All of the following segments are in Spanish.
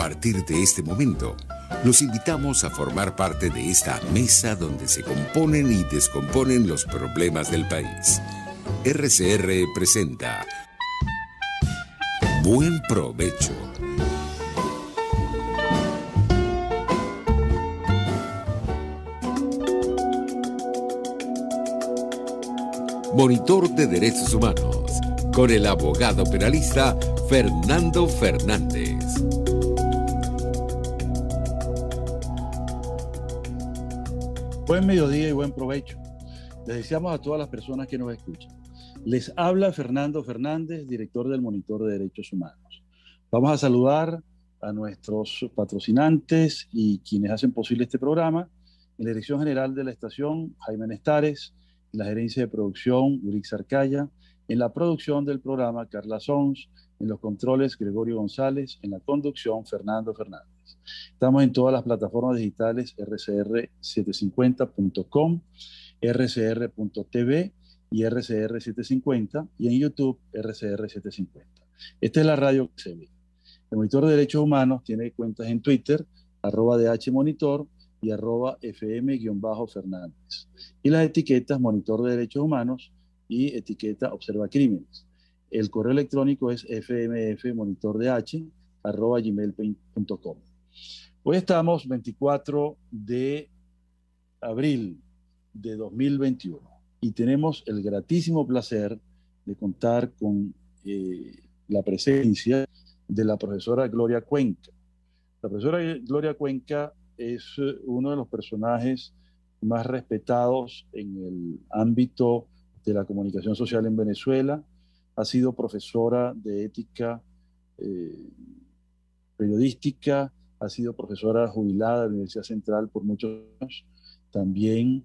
partir de este momento, los invitamos a formar parte de esta mesa donde se componen y descomponen los problemas del país. RCR presenta Buen Provecho. Monitor de Derechos Humanos, con el abogado penalista Fernando Fernández. Buen mediodía y buen provecho. Les deseamos a todas las personas que nos escuchan. Les habla Fernando Fernández, director del Monitor de Derechos Humanos. Vamos a saludar a nuestros patrocinantes y quienes hacen posible este programa. En la dirección general de la estación, Jaime Nestares. En la gerencia de producción, Urix Arcaya. En la producción del programa, Carla Sons. En los controles, Gregorio González. En la conducción, Fernando Fernández. Estamos en todas las plataformas digitales, rcr750.com, rcr.tv y rcr750, y en YouTube, rcr750. Esta es la radio que se ve. El Monitor de Derechos Humanos tiene cuentas en Twitter, @dhmonitor y @fm_Fernández. Y las etiquetas Monitor de Derechos Humanos y etiqueta Observa Crímenes. El correo electrónico es fmfmonitordh@gmail.com. Hoy estamos 24 de abril de 2021 y tenemos el gratísimo placer de contar con la presencia de la profesora Gloria Cuenca. La profesora Gloria Cuenca es uno de los personajes más respetados en el ámbito de la comunicación social en Venezuela. Ha sido profesora de ética periodística, ha sido profesora jubilada de la Universidad Central por muchos años, también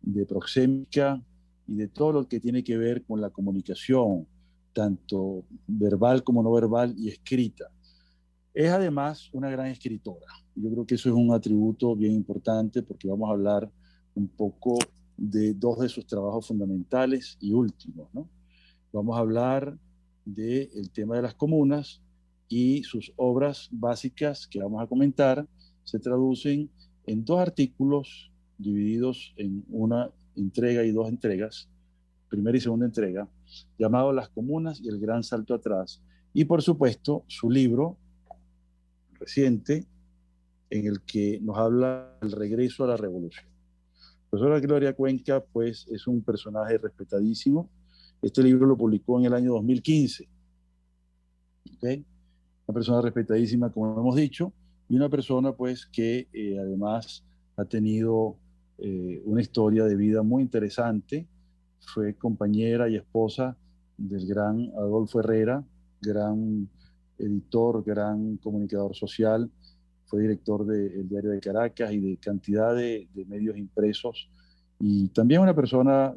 de proxémica y de todo lo que tiene que ver con la comunicación, tanto verbal como no verbal y escrita. Es además una gran escritora. Yo creo que eso es un atributo bien importante porque vamos a hablar un poco de dos de sus trabajos fundamentales y últimos, ¿no? Vamos a hablar del tema de las comunas y sus obras básicas que vamos a comentar se traducen en dos artículos divididos en una entrega y dos entregas, primera y segunda entrega, llamado Las Comunas y el Gran Salto Atrás, y por supuesto su libro reciente en el que nos habla del regreso a la revolución. La profesora Gloria Cuenca pues es un personaje respetadísimo. Este libro lo publicó en el año 2015. ¿Okay? Una persona respetadísima, como hemos dicho, y una persona pues que además ha tenido una historia de vida muy interesante. Fue compañera y esposa del gran Adolfo Herrera, gran editor, gran comunicador social. Fue director del Diario de Caracas y de cantidad de medios impresos. Y también una persona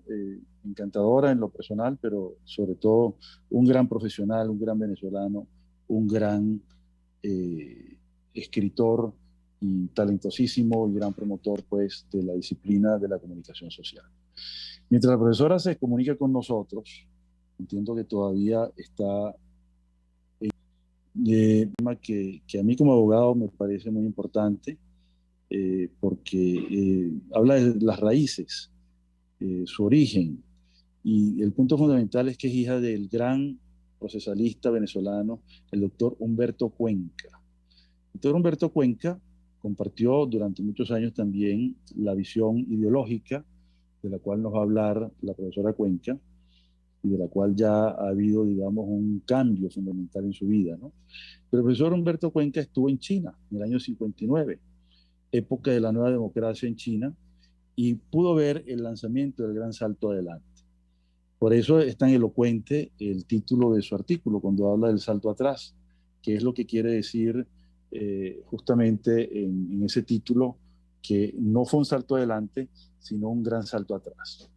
encantadora en lo personal, pero sobre todo un gran profesional, un gran venezolano, un gran escritor y talentosísimo y gran promotor pues, de la disciplina de la comunicación social. Mientras la profesora se comunica con nosotros, entiendo que todavía está tema que a mí como abogado me parece muy importante porque habla de las raíces, su origen, y el punto fundamental es que es hija del gran procesalista venezolano, el doctor Humberto Cuenca. El doctor Humberto Cuenca compartió durante muchos años también la visión ideológica de la cual nos va a hablar la profesora Cuenca y de la cual ya ha habido, digamos, un cambio fundamental en su vida, ¿no? Pero el profesor Humberto Cuenca estuvo en China en el año 59, época de la nueva democracia en China, y pudo ver el lanzamiento del Gran Salto Adelante. Por eso es tan elocuente el título de su artículo cuando habla del salto atrás, que es lo que quiere decir justamente en ese título, que no fue un salto adelante, sino un gran salto atrás.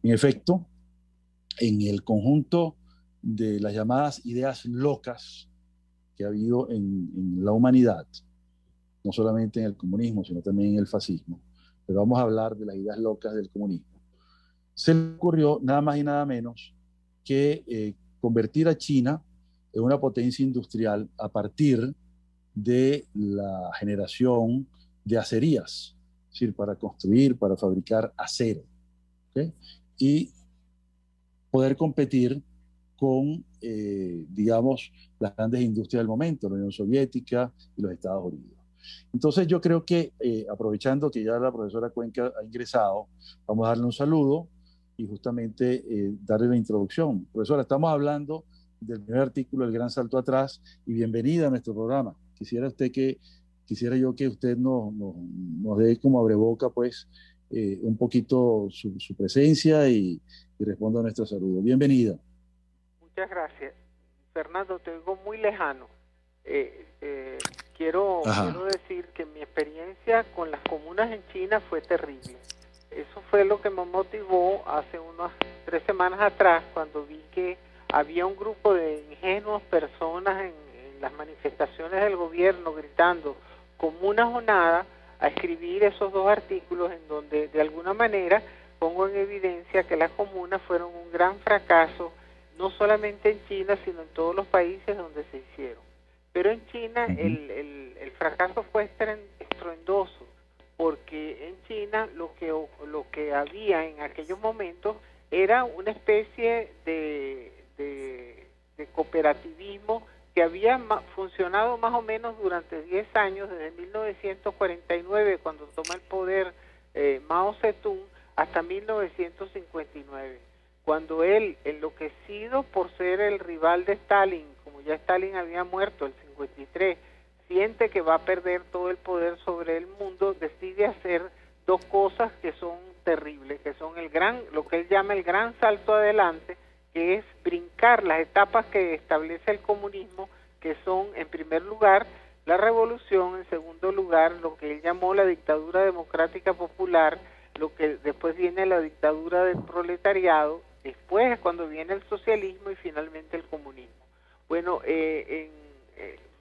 En efecto, en el conjunto de las llamadas ideas locas que ha habido en la humanidad, no solamente en el comunismo, sino también en el fascismo, pero vamos a hablar de las ideas locas del comunismo, se le ocurrió nada más y nada menos que convertir a China en una potencia industrial a partir de la generación de acerías, es decir, para construir, para fabricar acero, ¿okay? Y poder competir con, digamos, las grandes industrias del momento, la Unión Soviética y los Estados Unidos. Entonces yo creo que, aprovechando que ya la profesora Cuenca ha ingresado, vamos a darle un saludo y justamente darle la introducción. Profesora, estamos hablando del primer artículo, El Gran Salto Atrás, y bienvenida a nuestro programa. Quisiera yo que usted nos dé como abreboca, pues, un poquito su presencia y responda a nuestro saludo. Bienvenida. Muchas gracias. Fernando, te oigo muy lejano. Quiero decir que mi experiencia con las comunas en China fue terrible. Eso fue lo que me motivó hace unas 3 semanas atrás, cuando vi que había un grupo de ingenuas personas en las manifestaciones del gobierno gritando comuna o nada, a escribir esos 2 artículos en donde de alguna manera pongo en evidencia que las comunas fueron un gran fracaso, no solamente en China, sino en todos los países donde se hicieron. Pero en China el fracaso fue estruendoso, porque en China lo que había en aquellos momentos era una especie de cooperativismo que había funcionado más o menos durante 10 años, desde 1949, cuando toma el poder Mao Zedong, hasta 1959. Cuando él, enloquecido por ser el rival de Stalin, como ya Stalin había muerto el 53, siente que va a perder todo el poder sobre el mundo, decide hacer 2 cosas que son terribles, que son lo que él llama el gran salto adelante, que es brincar las etapas que establece el comunismo, que son, en primer lugar, la revolución, en segundo lugar, lo que él llamó la dictadura democrática popular, lo que después viene la dictadura del proletariado, después es cuando viene el socialismo y finalmente el comunismo. Bueno,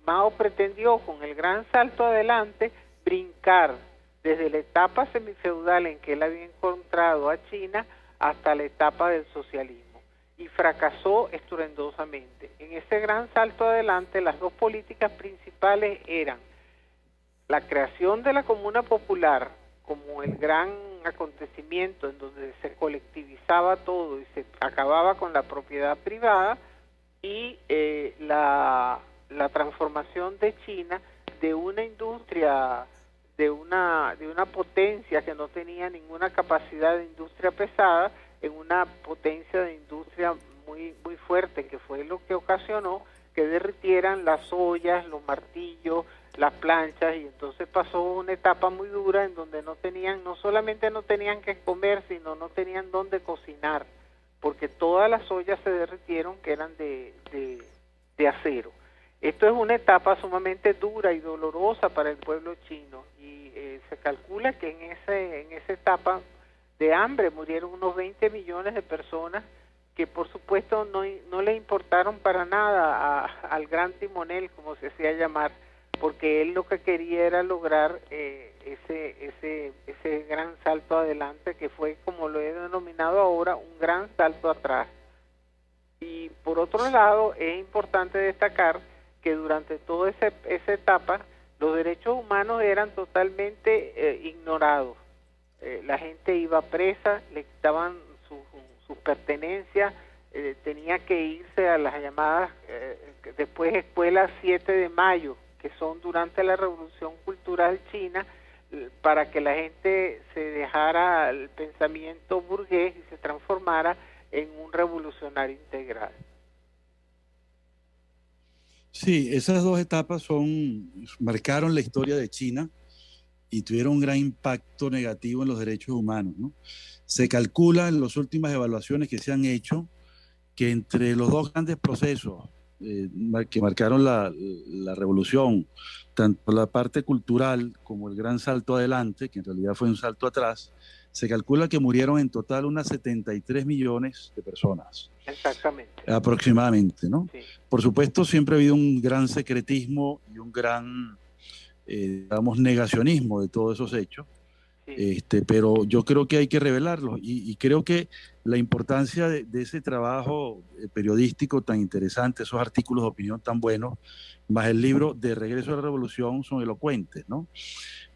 Mao pretendió con el gran salto adelante brincar desde la etapa semifeudal en que él había encontrado a China hasta la etapa del socialismo, y fracasó estruendosamente. En ese gran salto adelante, las 2 políticas principales eran la creación de la Comuna Popular como el gran acontecimiento en donde se colectivizaba todo y se acababa con la propiedad privada, y la transformación de China de una industria, de una potencia que no tenía ninguna capacidad de industria pesada, en una potencia de industria muy, muy fuerte, que fue lo que ocasionó que derritieran las ollas, los martillos, las planchas, y entonces pasó una etapa muy dura en donde no solamente no tenían que comer, sino no tenían dónde cocinar, porque todas las ollas se derritieron, que eran de acero. Esto es una etapa sumamente dura y dolorosa para el pueblo chino, y se calcula que en esa etapa de hambre murieron unos 20 millones de personas, que por supuesto no le importaron para nada al gran timonel, como se hacía llamar, porque él lo que quería era lograr ese gran salto adelante, que fue, como lo he denominado ahora, un gran salto atrás. Y por otro lado, es importante destacar que durante toda esa etapa los derechos humanos eran totalmente ignorados. La gente iba presa, le quitaban sus pertenencias, tenía que irse a las llamadas después escuelas 7 de mayo, que son durante la Revolución Cultural China, para que la gente se dejara el pensamiento burgués y se transformara en un revolucionario integral. Sí, esas 2 etapas marcaron la historia de China y tuvieron un gran impacto negativo en los derechos humanos, ¿no? Se calcula en las últimas evaluaciones que se han hecho que entre los 2 grandes procesos que marcaron la revolución, tanto la parte cultural como el gran salto adelante, que en realidad fue un salto atrás, se calcula que murieron en total unas 73 millones de personas. Exactamente. Aproximadamente, ¿no? Sí. Por supuesto, siempre ha habido un gran secretismo y un gran, digamos, negacionismo de todos esos hechos, sí. Pero yo creo que hay que revelarlos, y creo que la importancia de ese trabajo periodístico tan interesante, esos artículos de opinión tan buenos, más el libro De Regreso a la Revolución, son elocuentes, ¿no?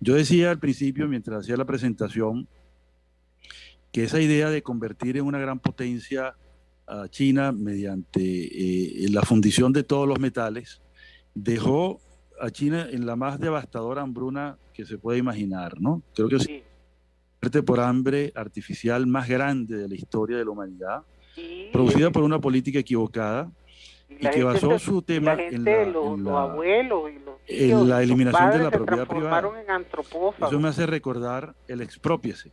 Yo decía al principio, mientras hacía la presentación, que esa idea de convertir en una gran potencia a China mediante la fundición de todos los metales dejó a China en la más devastadora hambruna que se puede imaginar, ¿no? Creo que sí. Muerte por hambre artificial más grande de la historia de la humanidad, producida por una política equivocada y que basó su tema en la eliminación de la propiedad privada. Eso me hace recordar el exprópiese.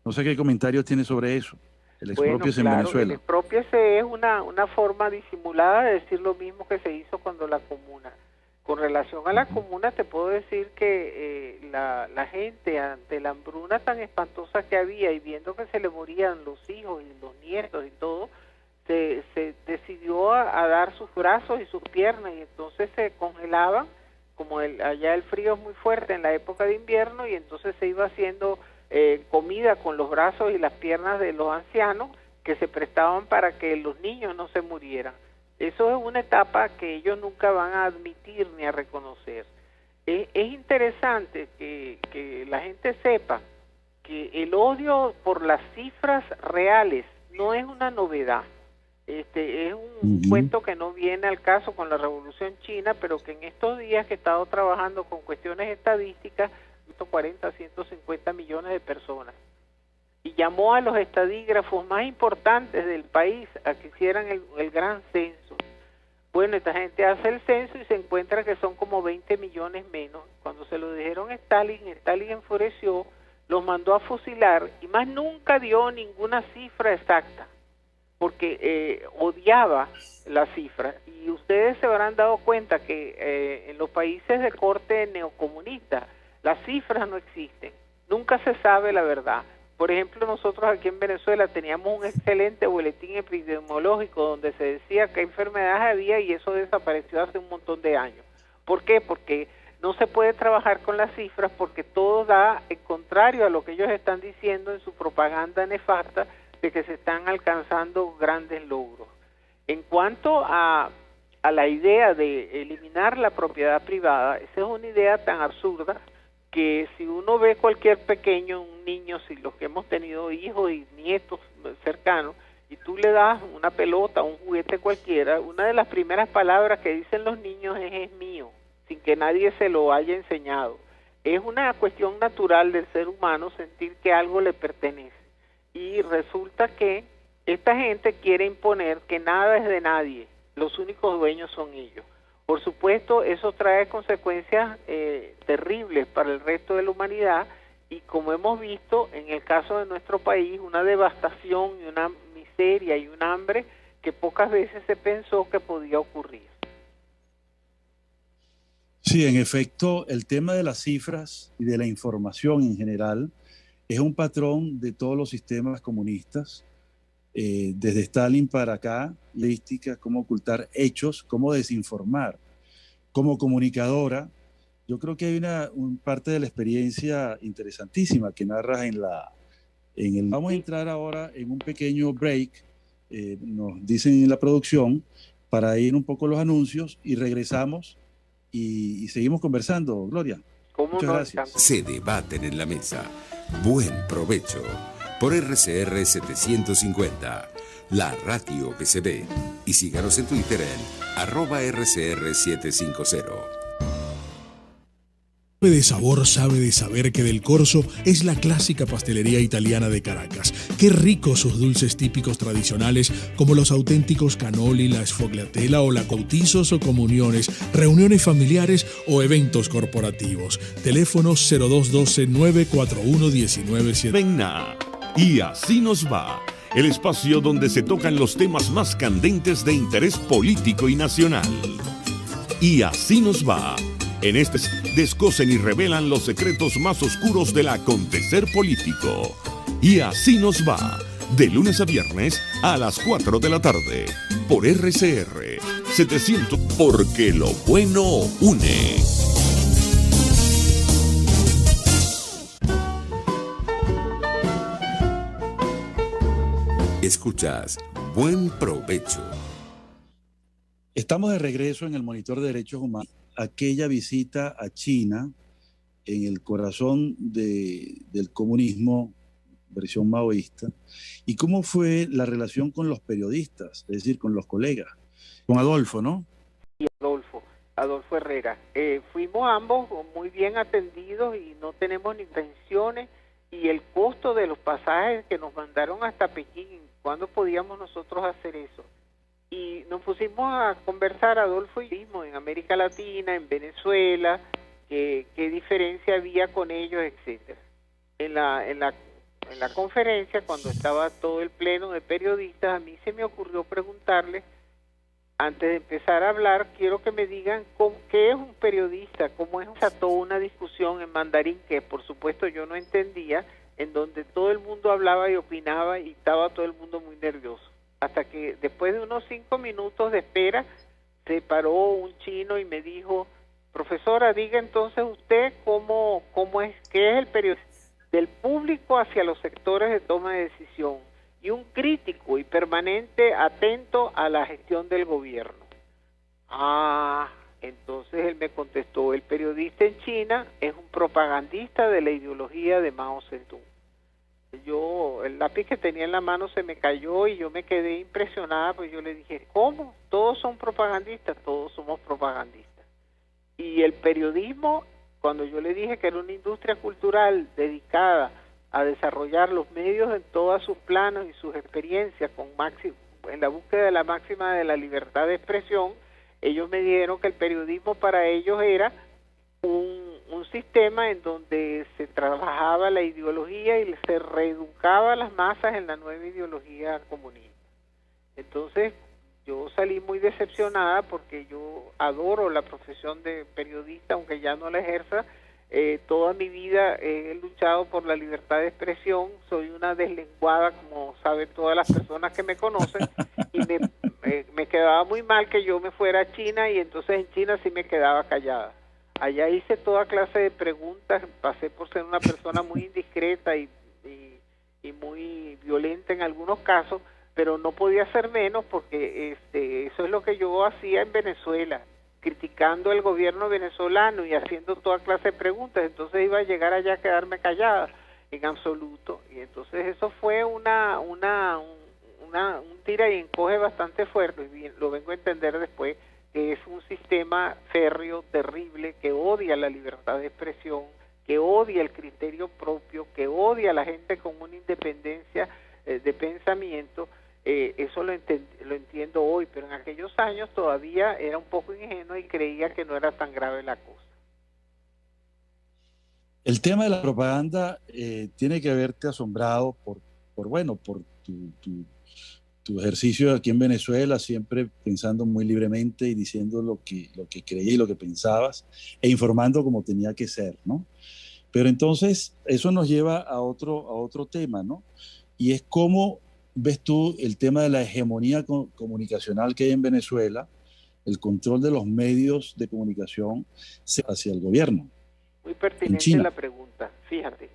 No sé qué comentarios tiene sobre eso, el expropiese en Venezuela. El expropiese es una forma disimulada de decir lo mismo que se hizo cuando la comuna. Con relación a la comuna, te puedo decir que la gente, ante la hambruna tan espantosa que había y viendo que se le morían los hijos y los nietos y todo, se decidió a dar sus brazos y sus piernas, y entonces se congelaban, como allá el frío es muy fuerte en la época de invierno, y entonces se iba haciendo comida con los brazos y las piernas de los ancianos que se prestaban para que los niños no se murieran. Eso es una etapa que ellos nunca van a admitir ni a reconocer. Es interesante que la gente sepa que el odio por las cifras reales no es una novedad. Es un cuento que no viene al caso con la Revolución China, pero que en estos días que he estado trabajando con cuestiones estadísticas, 140, 150 millones de personas. Y llamó a los estadígrafos más importantes del país a que hicieran el gran censo. Bueno, esta gente hace el censo y se encuentra que son como 20 millones menos. Cuando se lo dijeron a Stalin enfureció, los mandó a fusilar y más nunca dio ninguna cifra exacta, porque odiaba la cifra. Y ustedes se habrán dado cuenta que en los países de corte neocomunista las cifras no existen, nunca se sabe la verdad. Por ejemplo, nosotros aquí en Venezuela teníamos un excelente boletín epidemiológico donde se decía qué enfermedades había, y eso desapareció hace un montón de años. ¿Por qué? Porque no se puede trabajar con las cifras, porque todo da en contrario a lo que ellos están diciendo en su propaganda nefasta de que se están alcanzando grandes logros. En cuanto a la idea de eliminar la propiedad privada, esa es una idea tan absurda que si uno ve cualquier pequeño, un niño, si los que hemos tenido hijos y nietos cercanos, y tú le das una pelota, un juguete cualquiera, una de las primeras palabras que dicen los niños es mío, sin que nadie se lo haya enseñado. Es una cuestión natural del ser humano sentir que algo le pertenece. Y resulta que esta gente quiere imponer que nada es de nadie, los únicos dueños son ellos. Por supuesto, eso trae consecuencias terribles para el resto de la humanidad, y como hemos visto en el caso de nuestro país, una devastación y una miseria y un hambre que pocas veces se pensó que podía ocurrir. Sí, en efecto, el tema de las cifras y de la información en general es un patrón de todos los sistemas comunistas, desde Stalin para acá, lística, cómo ocultar hechos, cómo desinformar. Como comunicadora, yo creo que hay una parte de la experiencia interesantísima que narras Vamos a entrar ahora en un pequeño break, nos dicen en la producción, para ir un poco los anuncios, y regresamos y seguimos conversando, Gloria. Muchas gracias. Se debaten en la mesa. Buen provecho. Por RCR 750, la radio que se ve. Y síganos en Twitter en @RCR750. De sabor sabe de saber que Del Corso es la clásica pastelería italiana de Caracas. Qué ricos sus dulces típicos tradicionales, como los auténticos cannoli, la sfogliatella o la bautizos o comuniones, reuniones familiares o eventos corporativos. Teléfonos 0212-941-1970. Venga, y así nos va. El espacio donde se tocan los temas más candentes de interés político y nacional. Y así nos va. En este descosen y revelan los secretos más oscuros del acontecer político. Y así nos va. De lunes a viernes a las 4 de la tarde. Por RCR 700. Porque lo bueno une. Escuchas Buen Provecho. Estamos de regreso en el Monitor de Derechos Humanos. Aquella visita a China, en el corazón del comunismo, versión maoísta, y cómo fue la relación con los periodistas, es decir, con los colegas, con Adolfo, ¿no? Y Adolfo Herrera. Fuimos ambos muy bien atendidos y no tenemos ni pensiones, y el costo de los pasajes que nos mandaron hasta Pekín, ¿cuándo podíamos nosotros hacer eso? Y nos pusimos a conversar, Adolfo y yo mismo, en América Latina, en Venezuela, qué diferencia había con ellos, etcétera. En la conferencia, cuando estaba todo el pleno de periodistas, a mí se me ocurrió preguntarles, antes de empezar a hablar, quiero que me digan qué es un periodista, cómo es toda una discusión en mandarín, que por supuesto yo no entendía, en donde todo el mundo hablaba y opinaba y estaba todo el mundo muy nervioso. Hasta que después de unos 5 minutos de espera, se paró un chino y me dijo, profesora, diga entonces usted cómo es, qué es el periodista del público hacia los sectores de toma de decisión y un crítico y permanente atento a la gestión del gobierno. Entonces él me contestó, el periodista en China es un propagandista de la ideología de Mao Zedong. El lápiz que tenía en la mano se me cayó y yo me quedé impresionada, pues yo le dije, ¿cómo? Todos son propagandistas, todos somos propagandistas. Y el periodismo, cuando yo le dije que era una industria cultural dedicada a desarrollar los medios en todos sus planos y sus experiencias en la búsqueda de la máxima de la libertad de expresión, ellos me dijeron que el periodismo para ellos era un sistema en donde se trabajaba la ideología y se reeducaba a las masas en la nueva ideología comunista. Entonces yo salí muy decepcionada porque yo adoro la profesión de periodista, aunque ya no la ejerza. Toda mi vida he luchado por la libertad de expresión, soy una deslenguada, como saben todas las personas que me conocen, y me quedaba muy mal que yo me fuera a China, y entonces en China sí me quedaba callada. Allá hice toda clase de preguntas, pasé por ser una persona muy indiscreta y muy violenta en algunos casos, pero no podía ser menos porque eso es lo que yo hacía en Venezuela, criticando el gobierno venezolano y haciendo toda clase de preguntas. Entonces iba a llegar allá a quedarme callada en absoluto, y entonces eso fue un tira y encoge bastante fuerte, y lo vengo a entender después, que es un sistema férreo, terrible, que odia la libertad de expresión, que odia el criterio propio, que odia a la gente con una independencia de pensamiento. Eso lo entiendo hoy, pero en aquellos años todavía era un poco ingenuo y creía que no era tan grave la cosa. El tema de la propaganda tiene que haberte asombrado por tu ejercicio aquí en Venezuela, siempre pensando muy libremente y diciendo lo que creía y lo que pensabas, e informando como tenía que ser, ¿no? Pero entonces eso nos lleva a otro tema, ¿no? Y es cómo ves tú el tema de la hegemonía comunicacional que hay en Venezuela, el control de los medios de comunicación hacia el gobierno. Muy pertinente la pregunta, fíjate.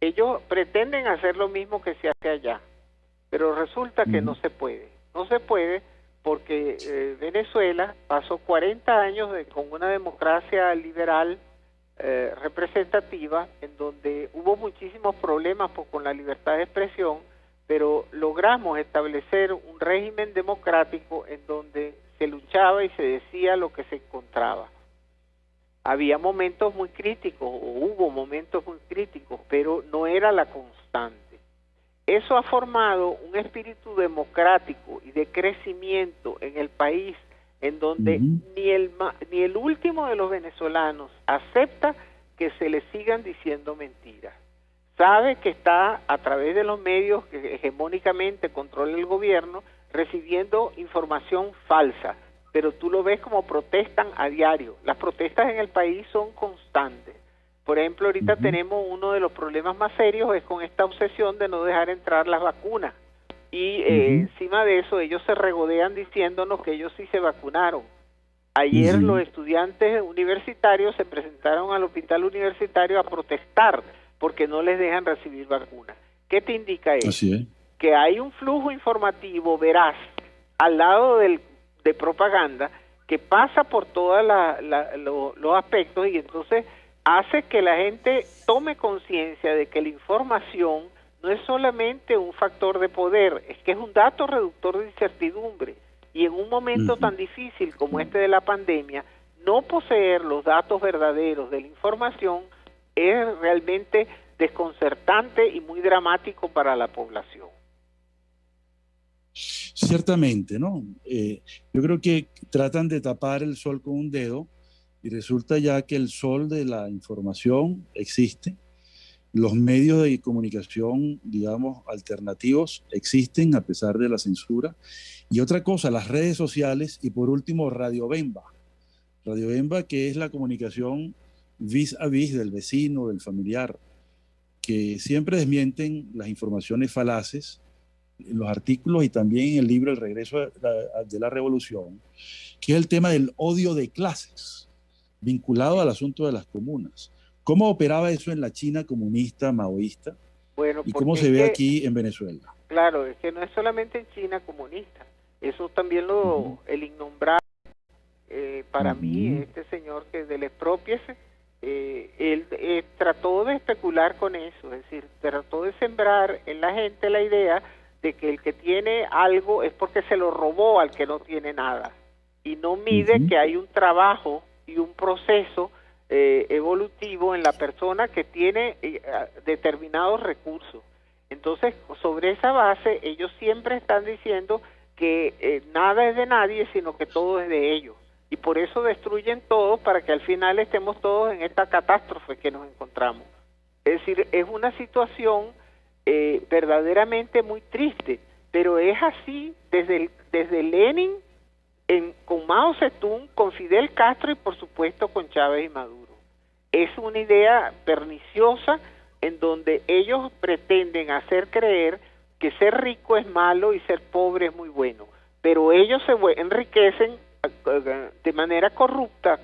Ellos pretenden hacer lo mismo que se hace allá, pero resulta que no se puede. No se puede porque Venezuela pasó 40 años con una democracia liberal representativa, en donde hubo muchísimos problemas con la libertad de expresión, pero logramos establecer un régimen democrático en donde se luchaba y se decía lo que se encontraba. Había momentos muy críticos, o hubo momentos muy críticos, pero no era la constante. Eso ha formado un espíritu democrático y de crecimiento en el país, en donde ni el último de los venezolanos acepta que se le sigan diciendo mentiras. Sabe que está a través de los medios que hegemónicamente controla el gobierno recibiendo información falsa, pero tú lo ves como protestan a diario. Las protestas en el país son constantes. Por ejemplo, ahorita tenemos uno de los problemas más serios, es con esta obsesión de no dejar entrar las vacunas. Y encima de eso, ellos se regodean diciéndonos que ellos sí se vacunaron. Ayer los estudiantes universitarios se presentaron al hospital universitario a protestar porque no les dejan recibir vacunas. ¿Qué te indica eso? Así es. que hay un flujo informativo veraz al lado de propaganda que pasa por todos los aspectos, y entonces hace que la gente tome conciencia de que la información no es solamente un factor de poder, es que es un dato reductor de incertidumbre, y en un momento tan difícil como este de la pandemia, no poseer los datos verdaderos de la información es realmente desconcertante y muy dramático para la población. Ciertamente, ¿no? Yo creo que tratan de tapar el sol con un dedo y resulta ya que el sol de la información existe. Los medios de comunicación, digamos, alternativos existen a pesar de la censura. Y otra cosa, las redes sociales y por último Radio Bemba. Radio Bemba, que es la comunicación vis a vis del vecino, del familiar, que siempre desmienten las informaciones falaces en los artículos y también en el libro El regreso de la revolución, que es el tema del odio de clases, vinculado al asunto de las comunas. ¿Cómo operaba eso en la China comunista, maoísta? Bueno, ¿y cómo se ve aquí en Venezuela? Claro, es que no es solamente en China comunista, eso también el innombrable, para mí, este señor que del expropiese, él trató de especular con eso, es decir, trató de sembrar en la gente la idea de que el que tiene algo es porque se lo robó al que no tiene nada, y no mide que hay un trabajo y un proceso evolutivo en la persona que tiene determinados recursos. Entonces, sobre esa base, ellos siempre están diciendo que nada es de nadie, sino que todo es de ellos. Y por eso destruyen todo para que al final estemos todos en esta catástrofe que nos encontramos. Es decir, es una situación verdaderamente muy triste, pero es así desde Lenin, con Mao Zedong, con Fidel Castro y por supuesto con Chávez y Maduro. Es una idea perniciosa en donde ellos pretenden hacer creer que ser rico es malo y ser pobre es muy bueno, pero ellos se enriquecen de manera corrupta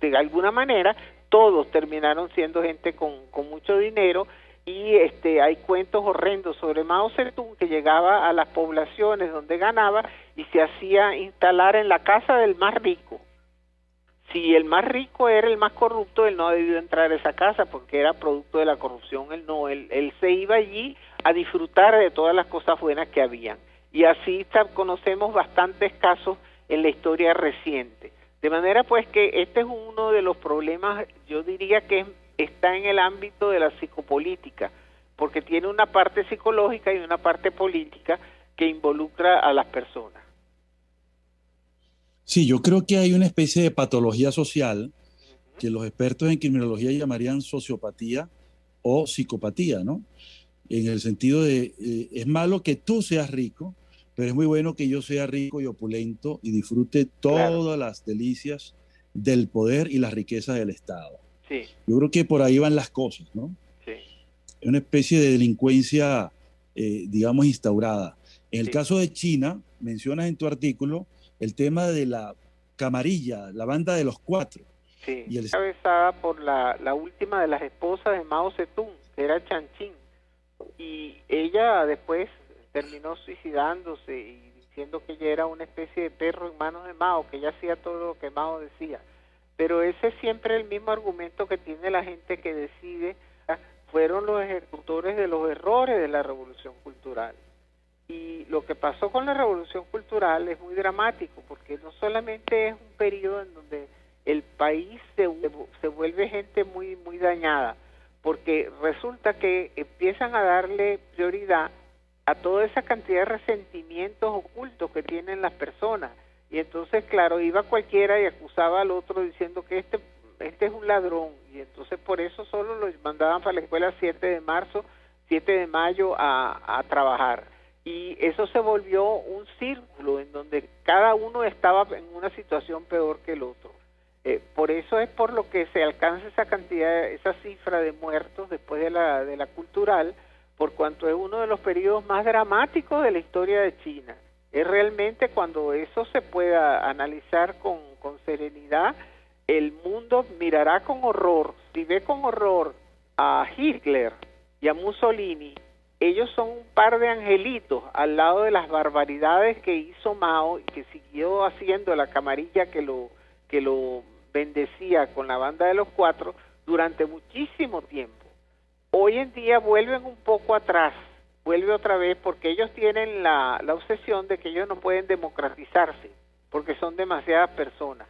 de alguna manera. Todos terminaron siendo gente con mucho dinero, y hay cuentos horrendos sobre Mao Zedong, que llegaba a las poblaciones donde ganaba y se hacía instalar en la casa del más rico. Si el más rico era el más corrupto, él no ha debido entrar a esa casa porque era producto de la corrupción. Él se iba allí a disfrutar de todas las cosas buenas que habían. Y así conocemos bastantes casos en la historia reciente. De manera pues que este es uno de los problemas, yo diría que está en el ámbito de la psicopolítica, porque tiene una parte psicológica y una parte política que involucra a las personas. Sí, yo creo que hay una especie de patología social que los expertos en criminología llamarían sociopatía o psicopatía, ¿no? En el sentido de, es malo que tú seas rico, pero es muy bueno que yo sea rico y opulento y disfrute todas las delicias del poder y las riquezas del Estado. Sí. Yo creo que por ahí van las cosas, ¿no? Sí. Es una especie de delincuencia, digamos, instaurada. En el caso de China, mencionas en tu artículo el tema de la camarilla, la banda de los cuatro. Sí, y encabezada por la última de las esposas de Mao Zedong, que era Chanqing, y ella después terminó suicidándose y diciendo que ella era una especie de perro en manos de Mao, que ella hacía todo lo que Mao decía. Pero ese es siempre el mismo argumento que tiene la gente que decide, fueron los ejecutores de los errores de la Revolución Cultural. Y lo que pasó con la Revolución Cultural es muy dramático, porque no solamente es un periodo en donde el país se vuelve gente muy, muy dañada, porque resulta que empiezan a darle prioridad a toda esa cantidad de resentimientos ocultos que tienen las personas. Y entonces, claro, iba cualquiera y acusaba al otro diciendo que este es un ladrón, y entonces por eso solo los mandaban para la escuela 7 de mayo a trabajar. Y eso se volvió un círculo en donde cada uno estaba en una situación peor que el otro. Por eso es por lo que se alcanza esa cantidad, esa cifra de muertos después de la cultural, por cuanto es uno de los periodos más dramáticos de la historia de China. Es realmente cuando eso se pueda analizar con serenidad, el mundo mirará con horror. Si ve con horror a Hitler y a Mussolini ellos son un par de angelitos al lado de las barbaridades que hizo Mao y que siguió haciendo la camarilla que lo bendecía con la banda de los cuatro durante muchísimo tiempo. Hoy en día vuelven un poco atrás, vuelve otra vez porque ellos tienen la obsesión de que ellos no pueden democratizarse porque son demasiadas personas.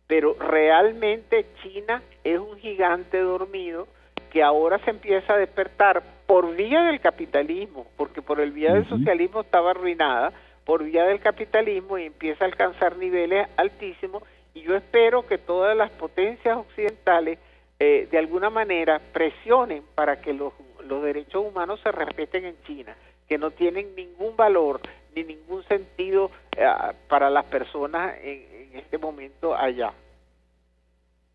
Pero realmente China es un gigante dormido que ahora se empieza a despertar por vía del capitalismo, porque por el vía del socialismo estaba arruinada, por vía del capitalismo, y empieza a alcanzar niveles altísimos, y yo espero que todas las potencias occidentales de alguna manera presionen para que los derechos humanos se respeten en China, que no tienen ningún valor ni ningún sentido para las personas en este momento allá.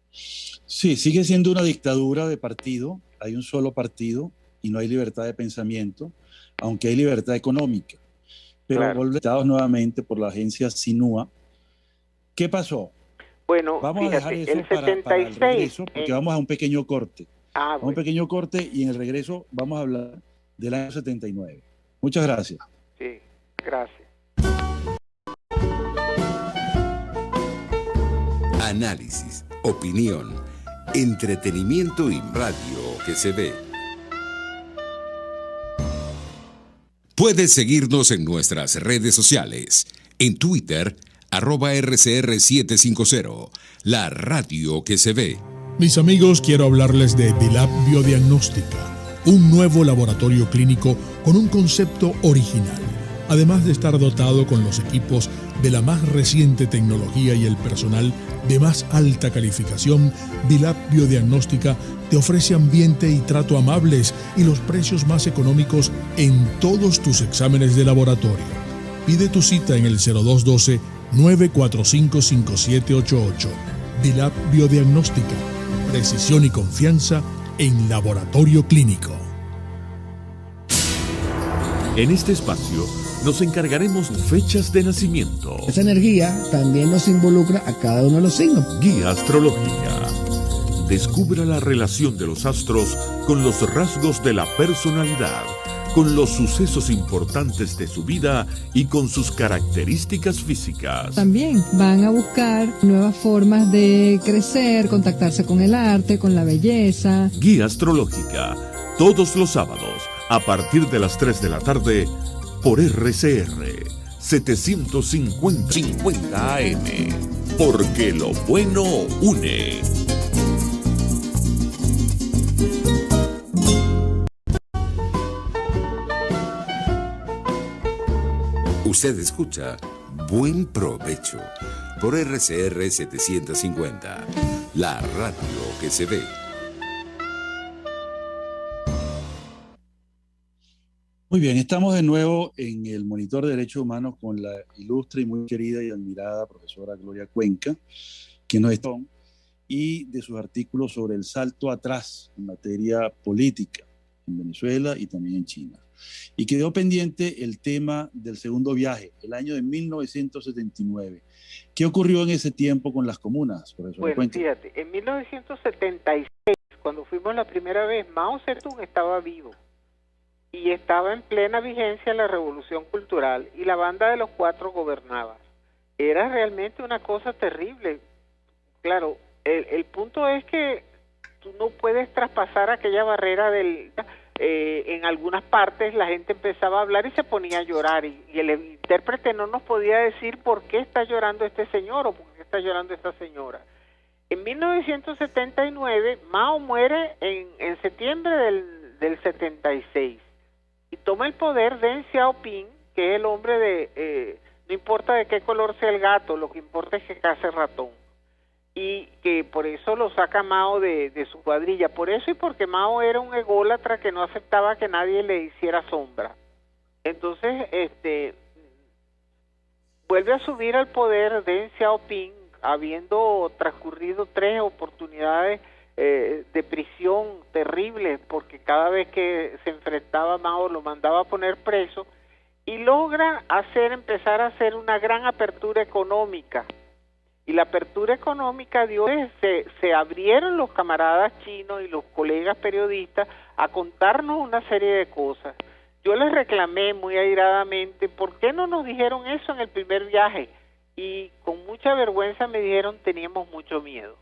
Sí, sigue siendo una dictadura de partido, hay un solo partido y no hay libertad de pensamiento, aunque hay libertad económica. Pero Claro. volvemos nuevamente por la agencia Sinúa. ¿Qué pasó? Bueno, Vamos a dejar fíjate, eso el para el 76... regreso, porque vamos a un pequeño corte. Vamos a un bueno, pequeño corte y en el regreso vamos a hablar del año 79. Muchas gracias. sí, gracias. Análisis, opinión, entretenimiento y radio que se ve. Puedes seguirnos en nuestras redes sociales. En Twitter, @RCR750, la radio que se ve. Mis amigos, quiero hablarles de Dilab Biodiagnóstica, un nuevo laboratorio clínico con un concepto original. Además de estar dotado con los equipos de la más reciente tecnología y el personal de más alta calificación, Dilab Biodiagnóstica te ofrece ambiente y trato amables y los precios más económicos en todos tus exámenes de laboratorio. Pide tu cita en el 0212-945-5788. Dilab Biodiagnóstica, precisión y confianza en laboratorio clínico. En este espacio nos encargaremos de fechas de nacimiento, Esa energía también nos involucra a cada uno de los signos. guía astrológica. Descubra la relación de los astros con los rasgos de la personalidad, con los sucesos importantes de su vida y con sus características físicas. También van a buscar nuevas formas de crecer, contactarse con el arte, con la belleza. Guía astrológica, todos los sábados, a partir de las 3 de la tarde, por RCR 750 AM. Porque lo bueno une. Usted escucha Buen Provecho por RCR 750, la radio que se ve. Muy bien, estamos de nuevo en el Monitor de Derechos Humanos con la ilustre y muy querida y admirada profesora Gloria Cuenca, que nos está y de sus artículos sobre el salto atrás en materia política en Venezuela y también en China. Y quedó pendiente el tema del segundo viaje, el año de 1979. ¿Qué ocurrió en ese tiempo con las comunas, profesora Bueno, Cuenca? fíjate, en 1976, cuando fuimos la primera vez, Mao Zedong estaba vivo y estaba en plena vigencia la Revolución Cultural y la banda de los cuatro gobernaba. Era realmente una cosa terrible. Claro, el punto es que tú no puedes traspasar aquella barrera del... en algunas partes la gente empezaba a hablar y se ponía a llorar y el intérprete no nos podía decir por qué está llorando este señor o por qué está llorando esta señora. En 1979 Mao muere en septiembre del 76 y toma el poder Deng Xiaoping, que es el hombre de no importa de qué color sea el gato, lo que importa es que case ratón. Y que por eso lo saca Mao de su cuadrilla, por eso y porque Mao era un ególatra que no aceptaba que nadie le hiciera sombra. Entonces, vuelve a subir al poder Deng Xiaoping, habiendo transcurrido 3 oportunidades de prisión terribles, porque cada vez que se enfrentaba a Mao lo mandaba a poner preso, y logra empezar a hacer una gran apertura económica. Y la apertura económica dio, se abrieron los camaradas chinos y los colegas periodistas a contarnos una serie de cosas. yo les reclamé muy airadamente, ¿por qué no nos dijeron eso en el primer viaje? Y con mucha vergüenza me dijeron, teníamos mucho miedo,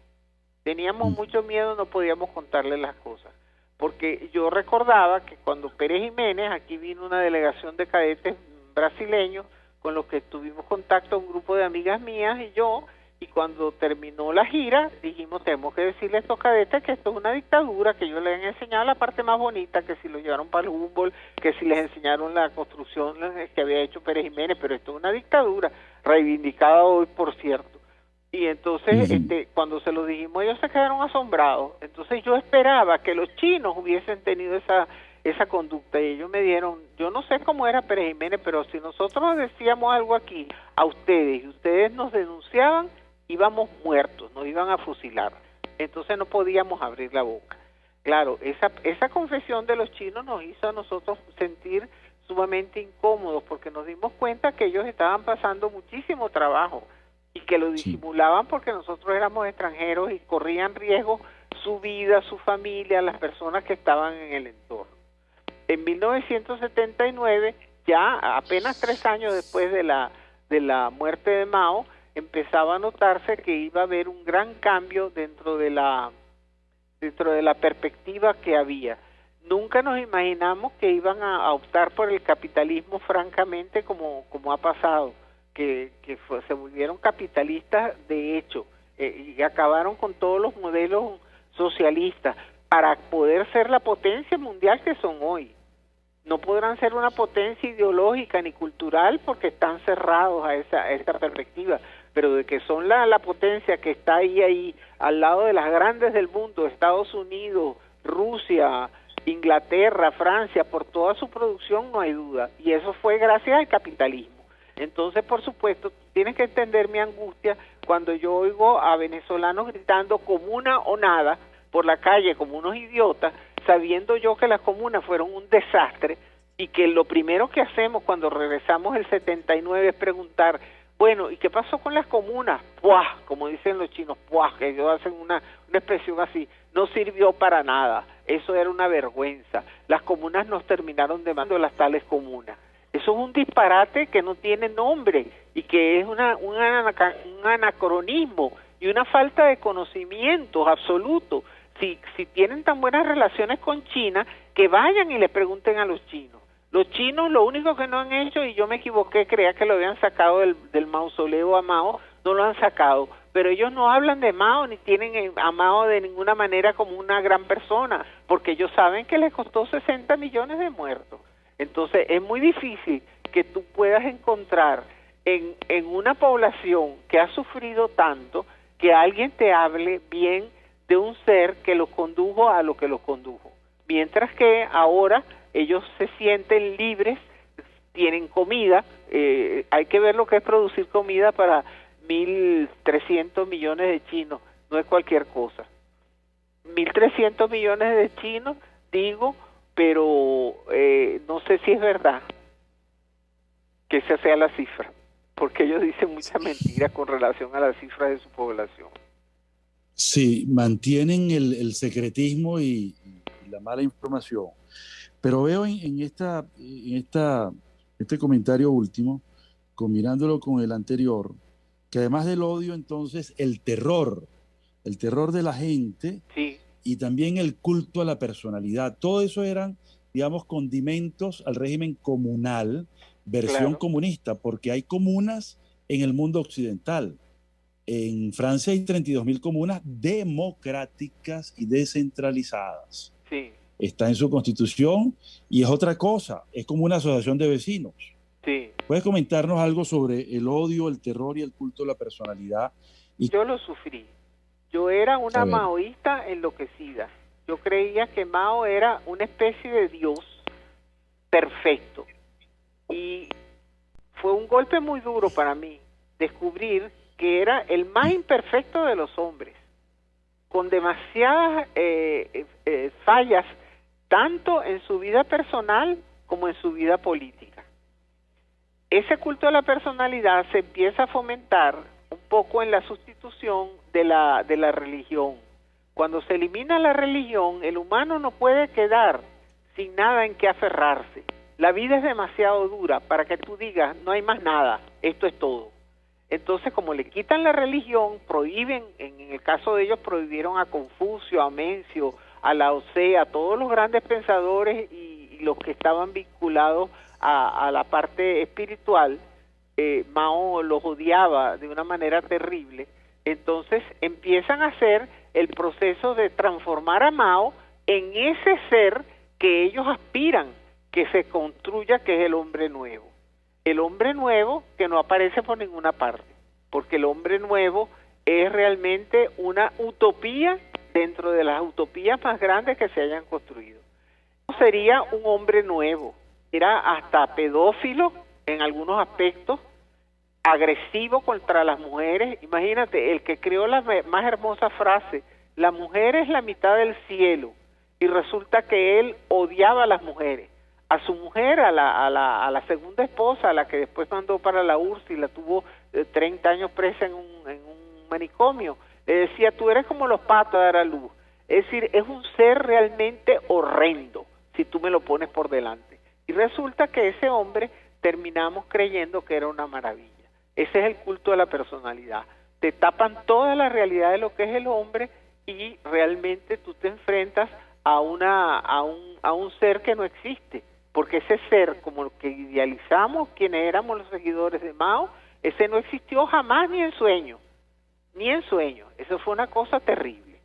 no podíamos contarles las cosas. Porque yo recordaba que cuando Pérez Jiménez, aquí vino una delegación de cadetes brasileños, con los que tuvimos contacto, un grupo de amigas mías y yo, y cuando terminó la gira, dijimos, tenemos que decirle a estos cadetes que esto es una dictadura, que ellos les han enseñado la parte más bonita, que si los llevaron para el Humboldt, que si les enseñaron la construcción que había hecho Pérez Jiménez, pero esto es una dictadura, reivindicada hoy, por cierto. Y entonces, cuando se lo dijimos, ellos se quedaron asombrados. Entonces yo esperaba que los chinos hubiesen tenido esa conducta, y ellos me dieron, yo no sé cómo era Pérez Jiménez, pero si nosotros decíamos algo aquí a ustedes, y ustedes nos denunciaban, íbamos muertos, nos iban a fusilar. Entonces no podíamos abrir la boca. Claro, esa confesión de los chinos nos hizo a nosotros sentir sumamente incómodos, porque nos dimos cuenta que ellos estaban pasando muchísimo trabajo y que lo disimulaban porque nosotros éramos extranjeros y corrían riesgo su vida, su familia, las personas que estaban en el entorno. En 1979, ya apenas 3 años después de la muerte de Mao, empezaba a notarse que iba a haber un gran cambio dentro de la perspectiva que había. Nunca nos imaginamos que iban a optar por el capitalismo francamente como ha pasado, que se volvieron capitalistas de hecho, y acabaron con todos los modelos socialistas para poder ser la potencia mundial que son hoy. No podrán ser una potencia ideológica ni cultural porque están cerrados a esta perspectiva, pero de que son la potencia que está ahí al lado de las grandes del mundo, Estados Unidos, Rusia, Inglaterra, Francia, por toda su producción, no hay duda, y eso fue gracias al capitalismo. Entonces, por supuesto, tienes que entender mi angustia cuando yo oigo a venezolanos gritando comuna o nada por la calle como unos idiotas, sabiendo yo que las comunas fueron un desastre, y que lo primero que hacemos cuando regresamos el 79 es preguntar, bueno, ¿y qué pasó con las comunas? ¡Puah! Como dicen los chinos, ¡puah! Que ellos hacen una expresión así. No sirvió para nada. Eso era una vergüenza. Las comunas nos terminaron demandando las tales comunas. Eso es un disparate que no tiene nombre y que es un anacronismo y una falta de conocimientos absoluto. Si tienen tan buenas relaciones con China, que vayan y le pregunten a los chinos. Los chinos lo único que no han hecho, y yo me equivoqué, creía que lo habían sacado del mausoleo a Mao, no lo han sacado, pero ellos no hablan de Mao ni tienen a Mao de ninguna manera como una gran persona, porque ellos saben que les costó 60 millones de muertos. Entonces es muy difícil que tú puedas encontrar en una población que ha sufrido tanto, que alguien te hable bien de un ser que los condujo a lo que los condujo. Mientras que ahora ellos se sienten libres, tienen comida, hay que ver lo que es producir comida para 1.300 millones de chinos, no es cualquier cosa. 1.300 millones de chinos, digo, pero no sé si es verdad que esa sea la cifra, porque ellos dicen muchas mentiras con relación a las cifras de su población. Sí, mantienen el secretismo y la mala información. Pero veo en este comentario último, combinándolo con el anterior, que además del odio, entonces, el terror de la gente, sí, y también el culto a la personalidad, todo eso eran, digamos, condimentos al régimen comunal, versión comunista, porque hay comunas en el mundo occidental. En Francia hay 32.000 comunas democráticas y descentralizadas. Sí. Está en su constitución y es otra cosa, es como una asociación de vecinos. Sí. ¿Puedes comentarnos algo sobre el odio, el terror y el culto a la personalidad? Yo lo sufrí. Yo era una maoísta enloquecida. Yo creía que Mao era una especie de Dios perfecto. Y fue un golpe muy duro para mí descubrir que era el más imperfecto de los hombres, con demasiadas fallas, tanto en su vida personal como en su vida política. Ese culto a la personalidad se empieza a fomentar un poco en la sustitución de la religión. Cuando se elimina la religión, el humano no puede quedar sin nada en que aferrarse. la vida es demasiado dura para que tú digas, no hay más nada, esto es todo. Entonces, como le quitan la religión, prohíben, en el caso de ellos, prohibieron a Confucio, a Mencio, a Lao Tse, a todos los grandes pensadores y los que estaban vinculados a la parte espiritual. Mao los odiaba de una manera terrible. Entonces empiezan a hacer el proceso de transformar a Mao en ese ser que ellos aspiran que se construya, que es el hombre nuevo. El hombre nuevo que no aparece por ninguna parte, porque el hombre nuevo es realmente una utopía dentro de las utopías más grandes que se hayan construido. No sería un hombre nuevo, era hasta pedófilo en algunos aspectos, agresivo contra las mujeres. Imagínate, el que creó la más hermosa frase, la mujer es la mitad del cielo, y resulta que él odiaba a las mujeres. A su mujer, a la segunda esposa, a la que después mandó para la URSS y la tuvo 30 años presa en un manicomio, le decía, tú eres como los patos a dar a luz. Es decir, es un ser realmente horrendo, si tú me lo pones por delante. Y resulta que ese hombre terminamos creyendo que era una maravilla. Ese es el culto de la personalidad. Te tapan toda la realidad de lo que es el hombre y realmente tú te enfrentas a un ser que no existe. Porque ese ser, como lo que idealizamos, quienes éramos los seguidores de Mao, ese no existió jamás ni en sueño. Ni en sueño. Eso fue una cosa terrible.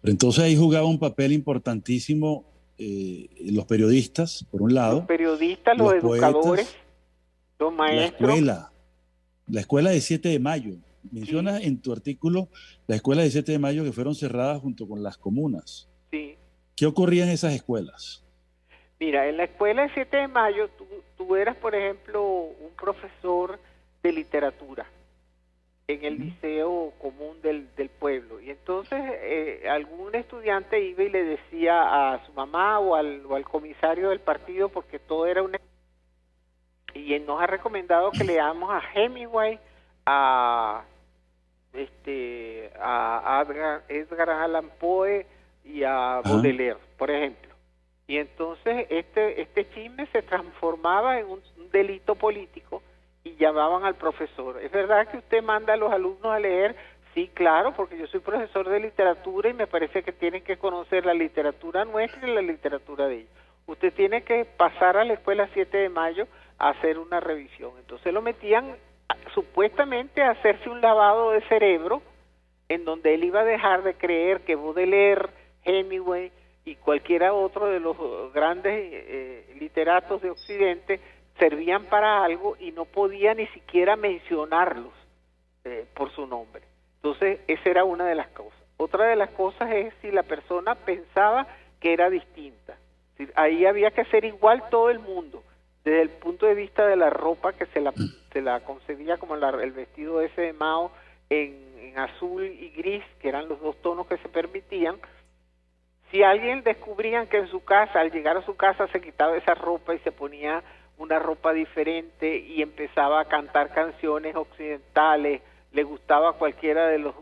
Pero entonces ahí jugaba un papel importantísimo los periodistas, por un lado. Los periodistas, los educadores, poetas, los maestros. La escuela de 7 de mayo. Mencionas en tu artículo la escuela de 7 de mayo que fueron cerradas junto con las comunas. Sí. ¿Qué ocurría en esas escuelas? Mira, en la escuela de 7 de mayo tú eras, por ejemplo, un profesor de literatura en el liceo común del pueblo. Y entonces algún estudiante iba y le decía a su mamá o al comisario del partido, porque todo era una... Y él nos ha recomendado que leamos a Hemingway, a Edgar Allan Poe y a Baudelaire, por ejemplo. Y entonces este chisme se transformaba en un delito político y llamaban al profesor. ¿Es verdad que usted manda a los alumnos a leer? Sí, claro, porque yo soy profesor de literatura y me parece que tienen que conocer la literatura nuestra y la literatura de ellos. Usted tiene que pasar a la escuela 7 de mayo a hacer una revisión. Entonces lo metían supuestamente a hacerse un lavado de cerebro, en donde él iba a dejar de creer que Baudelaire, Hemingway y cualquiera otro de los grandes literatos de Occidente servían para algo y no podía ni siquiera mencionarlos por su nombre. Entonces esa era una de las cosas. Otra de las cosas es si la persona pensaba que era distinta. Es decir, ahí había que ser igual todo el mundo, desde el punto de vista de la ropa, que se la concebía como el vestido ese de Mao en azul y gris, que eran los dos tonos que se permitían. Si alguien descubrían que en su casa, al llegar a su casa, se quitaba esa ropa y se ponía una ropa diferente y empezaba a cantar canciones occidentales, le gustaba cualquiera de los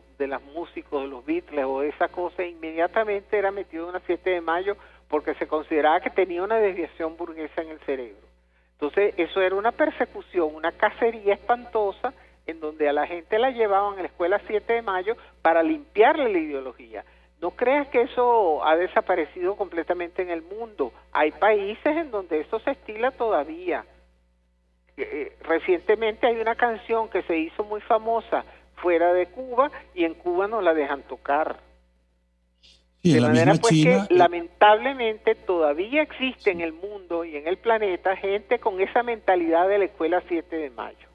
músicos de los Beatles o esa cosa, inmediatamente era metido en una 7 de mayo porque se consideraba que tenía una desviación burguesa en el cerebro. Entonces eso era una persecución, una cacería espantosa, en donde a la gente la llevaban a la escuela 7 de mayo para limpiarle la ideología. No creas que eso ha desaparecido completamente en el mundo. Hay países en donde eso se estila todavía. Recientemente hay una canción que se hizo muy famosa fuera de Cuba y en Cuba no la dejan tocar. Sí, de la manera misma pues China, que lamentablemente todavía existe en el mundo y en el planeta gente con esa mentalidad de la escuela 7 de mayo.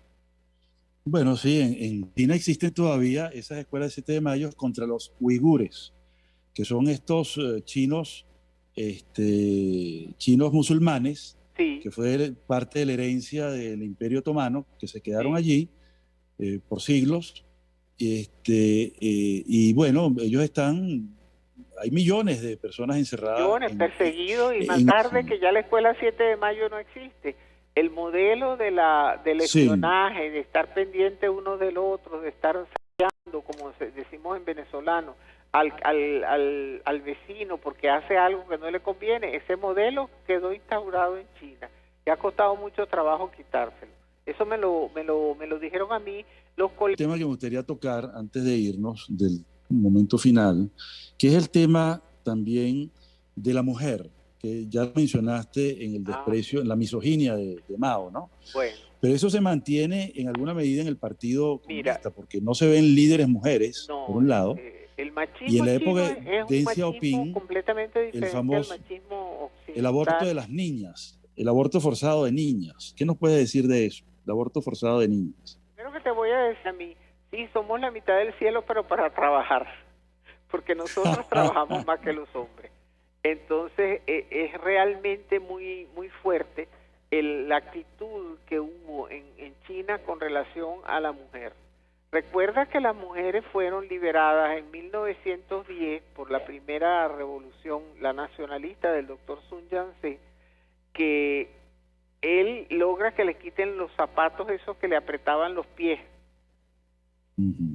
Bueno, sí, en China existen todavía esas escuelas de 7 de mayo contra los uigures, que son estos chinos musulmanes, Sí. que fue parte de la herencia del Imperio Otomano, que se quedaron allí por siglos. Y bueno, ellos hay millones de personas encerradas. Millones, perseguidos, y más tarde que ya la escuela 7 de mayo no existe. El modelo del espionaje, de estar pendiente uno del otro, de estar ensayando, como decimos en venezolano, al vecino porque hace algo que no le conviene, ese modelo quedó instaurado en China y ha costado mucho trabajo quitárselo. Eso me lo dijeron a mí los colegas. El tema que me gustaría tocar antes de irnos del momento final, que es el tema también de la mujer, que ya mencionaste en el desprecio, en la misoginia de Mao, ¿no? Bueno. Pero eso se mantiene en alguna medida en el Partido Comunista, porque no se ven líderes mujeres, por un lado, el machismo y en la época es de un Deng machismo Xiaoping, completamente diferente el famoso, al machismo occidental. el aborto de las niñas, el aborto forzado de niñas. ¿Qué nos puedes decir de eso, el aborto forzado de niñas? Creo que te voy a decir a mí, sí, somos la mitad del cielo, pero para trabajar, porque nosotros trabajamos más que los hombres. Entonces, es realmente muy fuerte la actitud que hubo en China con relación a la mujer. Recuerda que las mujeres fueron liberadas en 1910 por la primera revolución, la nacionalista del doctor Sun Yat-sen, que él logra que le quiten los zapatos esos que le apretaban los pies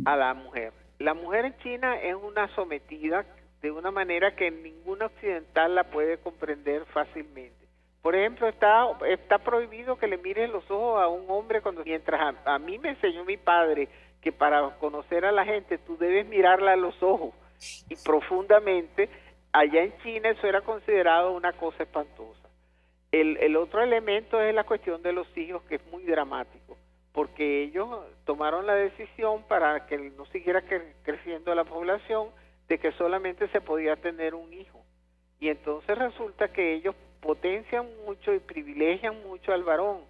a la mujer. La mujer en China es una sometida de una manera que ningún occidental la puede comprender fácilmente. Por ejemplo, está prohibido que le mires los ojos a un hombre mientras a mí me enseñó mi padre que para conocer a la gente tú debes mirarla a los ojos y profundamente. Allá en China eso era considerado una cosa espantosa. El otro elemento es la cuestión de los hijos, que es muy dramático, porque ellos tomaron la decisión para que no siguiera creciendo la población de que solamente se podía tener un hijo. Y entonces resulta que ellos potencian mucho y privilegian mucho al varón.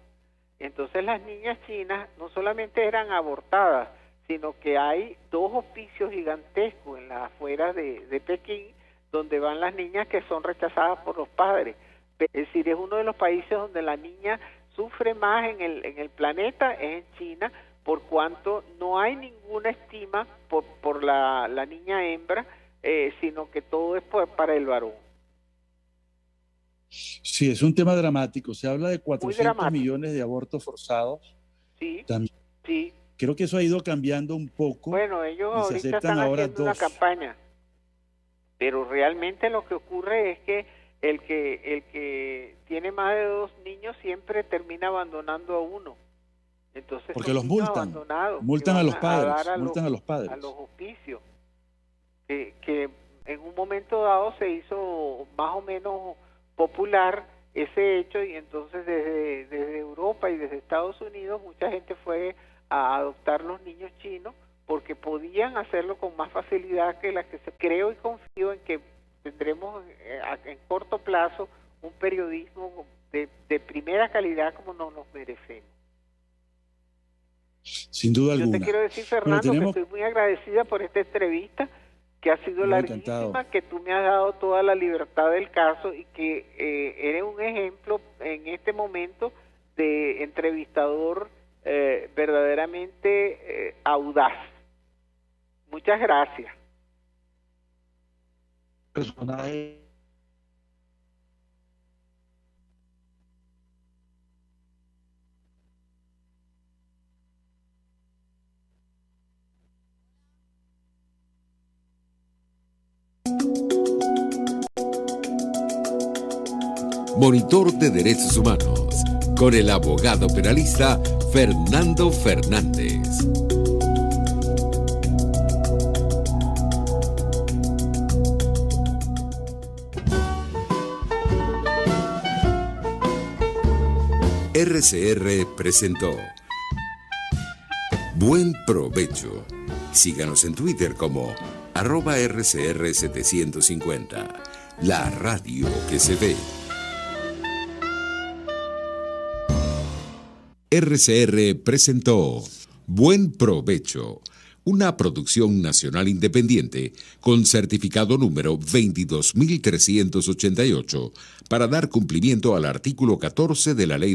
Entonces las niñas chinas no solamente eran abortadas, sino que hay 2 hospicios gigantescos en las afueras de Pekín, donde van las niñas que son rechazadas por los padres. Es decir, es uno de los países donde la niña sufre más en el planeta, es en China, por cuanto no hay ninguna estima por la niña hembra, sino que todo es para el varón. Sí, es un tema dramático. Se habla de 400 millones de abortos forzados. Sí, también. Sí. Creo que eso ha ido cambiando un poco. Bueno, ellos ahorita están haciendo una campaña, pero realmente lo que ocurre es que el que tiene más de 2 niños siempre termina abandonando a uno. Entonces, porque los multan a los padres, multan a los padres. A los hospicios, que en un momento dado se hizo más o menos popular ese hecho, y entonces desde Europa y desde Estados Unidos mucha gente fue a adoptar los niños chinos porque podían hacerlo con más facilidad que las que se. Creo y confío en que tendremos en corto plazo un periodismo de primera calidad como nos merecemos. Sin duda alguna. Yo te quiero decir, Fernando, que estoy muy agradecida por esta entrevista, que ha sido larguísima, que tú me has dado toda la libertad del caso y que eres un ejemplo en este momento de entrevistador verdaderamente audaz. Muchas gracias. Personaje. Monitor de Derechos Humanos, con el abogado penalista Fernando Fernández. RCR presentó Buen Provecho. Síganos en Twitter como @RCR750, la radio que se ve. RCR presentó Buen Provecho, una producción nacional independiente con certificado número 22.388 para dar cumplimiento al artículo 14 de la Ley